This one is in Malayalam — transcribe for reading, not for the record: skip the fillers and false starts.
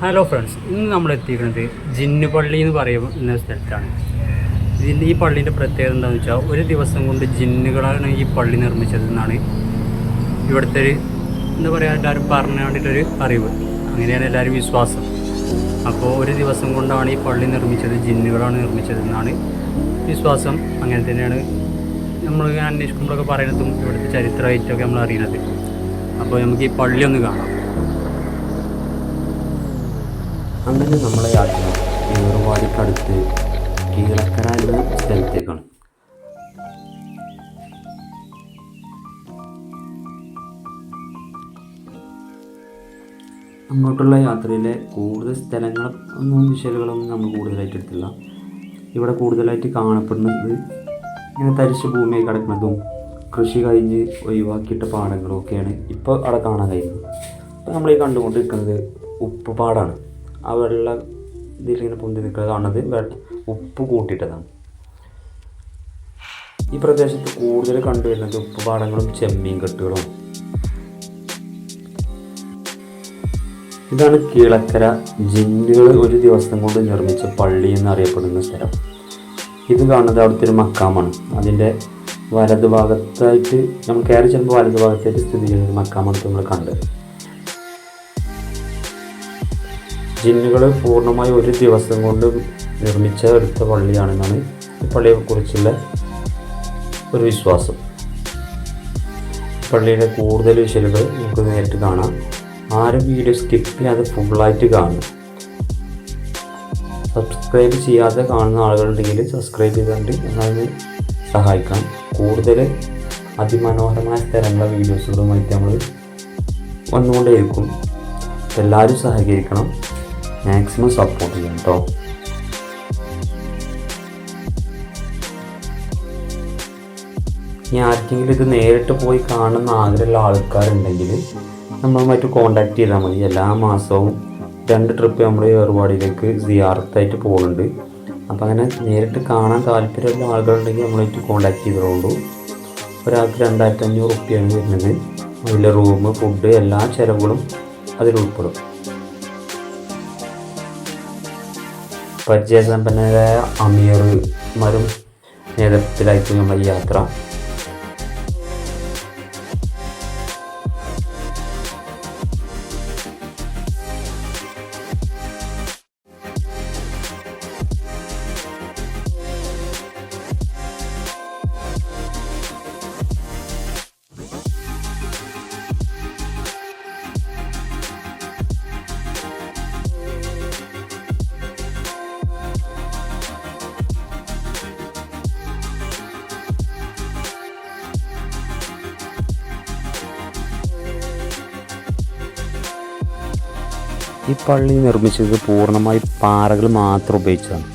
ഹലോ ഫ്രണ്ട്സ്, ഇന്ന് നമ്മൾ എത്തിയിരിക്കുന്നത് ജിന്നു പള്ളി എന്ന് പറയുന്ന സ്ഥലത്താണ്. ഈ പള്ളീൻ്റെ പ്രത്യേകത എന്താണെന്ന് വെച്ചാൽ, ഒരു ദിവസം കൊണ്ട് ജിന്നുകളാണ് ഈ പള്ളി നിർമ്മിച്ചതെന്നാണ് ഇവിടുത്തെ ഒരു എന്താ പറയുക, എല്ലാവരും പറഞ്ഞു വേണ്ടിയിട്ടൊരു അറിവ്. അങ്ങനെയാണ് എല്ലാവരും വിശ്വാസം. അപ്പോൾ ഒരു ദിവസം കൊണ്ടാണ് ഈ പള്ളി നിർമ്മിച്ചത്, ജിന്നുകളാണ് നിർമ്മിച്ചതെന്നാണ് വിശ്വാസം. അങ്ങനെ തന്നെയാണ് നമ്മൾ അന്വേഷിക്കുമ്പോഴൊക്കെ പറയുന്നതും ഇവിടുത്തെ ചരിത്രമായിട്ടൊക്കെ നമ്മൾ അറിയുന്നത്. അപ്പോൾ നമുക്ക് ഈ പള്ളി ഒന്ന് കാണാം. അങ്ങനെ നമ്മളെ യാത്ര ഏറുവാടിക്കടുത്ത് കീഴക്കര എന്ന സ്ഥലത്തേക്കാണ്. അങ്ങോട്ടുള്ള യാത്രയിലെ കൂടുതൽ സ്ഥലങ്ങളൊന്നും വിഷയങ്ങളൊന്നും നമ്മൾ കൂടുതലായിട്ട് എടുത്തില്ല. ഇവിടെ കൂടുതലായിട്ട് കാണപ്പെടുന്നത് ഇങ്ങനെ തരിശ് ഭൂമിയായി കിടക്കുന്നതും കൃഷി കഴിഞ്ഞ് ഒഴിവാക്കിയിട്ട പാടങ്ങളും ഒക്കെയാണ് ഇപ്പോൾ അവിടെ കാണാൻ കഴിയുന്നത്. ഇപ്പോൾ നമ്മൾ ഈ കണ്ടുകൊണ്ടിരിക്കുന്നത് ഉപ്പുപാടാണ്. ആ വെള്ള ഇതിലിങ്ങനെ പൊന്തി നിൽക്കുന്നത് കാണുന്നത് ഉപ്പ് കൂട്ടിയിട്ടതാണ്. ഈ പ്രദേശത്ത് കൂടുതൽ കണ്ടുവരുന്നത് ഉപ്പുപാടങ്ങളും ചെമ്മീൻ കെട്ടുകളും. ഇതാണ് കീഴക്കര ജിന്നുകൾ ഒരു ദിവസം കൊണ്ട് നിർമ്മിച്ച പള്ളി എന്നറിയപ്പെടുന്ന സ്ഥലം. ഇത് കാണുന്നത് അവിടുത്തെ ഒരു മക്കാമാണ്. അതിൻ്റെ വലതുഭാഗത്തായിട്ട് നമ്മൾ കയറി ചെല്ലുമ്പോൾ വലതുഭാഗത്തായിട്ട് സ്ഥിതി ചെയ്യുന്ന ഒരു മക്കാമാണ് നമ്മൾ കണ്ടത്. ജിന്നുകൾ പൂർണ്ണമായി ഒരു ദിവസം കൊണ്ട് നിർമ്മിച്ച എടുത്ത പള്ളിയാണെന്നാണ് ഈ പള്ളിയെക്കുറിച്ചുള്ള ഒരു വിശ്വാസം. പള്ളിയുടെ കൂടുതൽ വിഷയങ്ങൾ നമുക്ക് നേരിട്ട് കാണാം. ആരും വീഡിയോ സ്കിപ്പ് ചെയ്യാതെ ഫുള്ളായിട്ട് കാണും. സബ്സ്ക്രൈബ് ചെയ്യാതെ കാണുന്ന ആളുകളുണ്ടെങ്കിൽ സബ്സ്ക്രൈബ് ചെയ്തുകൊണ്ട് ഞങ്ങളെ സഹായിക്കാം. കൂടുതൽ അതിമനോഹരമായ സ്ഥലങ്ങളെ വീഡിയോസുകളുമായിട്ട് നമ്മൾ വന്നുകൊണ്ടേയിരിക്കും. എല്ലാവരും സഹകരിക്കണം, മാക്സിമം സപ്പോർട്ട് ചെയ്യണം കേട്ടോ. ഇനി ആർക്കെങ്കിലും ഇത് നേരിട്ട് പോയി കാണുന്ന ആഗ്രഹമുള്ള ആൾക്കാരുണ്ടെങ്കിൽ നമ്മളുമായിട്ട് കോണ്ടാക്ട് ചെയ്താൽ മതി. എല്ലാ മാസവും 2 ട്രിപ്പ് നമ്മൾ ഏറുവാടിയിലേക്ക് സിയാറത്തായിട്ട് പോകുന്നുണ്ട്. അപ്പം അങ്ങനെ നേരിട്ട് കാണാൻ താല്പര്യമുള്ള ആളുകളുണ്ടെങ്കിൽ നമ്മളുമായിട്ട് കോണ്ടാക്ട് ചെയ്തോളൂ. ഒരാൾക്ക് 2500 റുപ്യാണ് വരുന്നത്. അതിൽ റൂം, ഫുഡ് എല്ലാ ചിലവുകളും അതിൽ ഉൾപ്പെടും. പരിചയസമ്പന്നരായ അമീർമാരും നേതൃത്വത്തിലായിരിക്കും നമ്മുടെ ഈ യാത്ര. ഈ പള്ളി നിർമ്മിച്ചത് പൂർണ്ണമായി പാറകൾ മാത്രം ഉപയോഗിച്ചാണ്.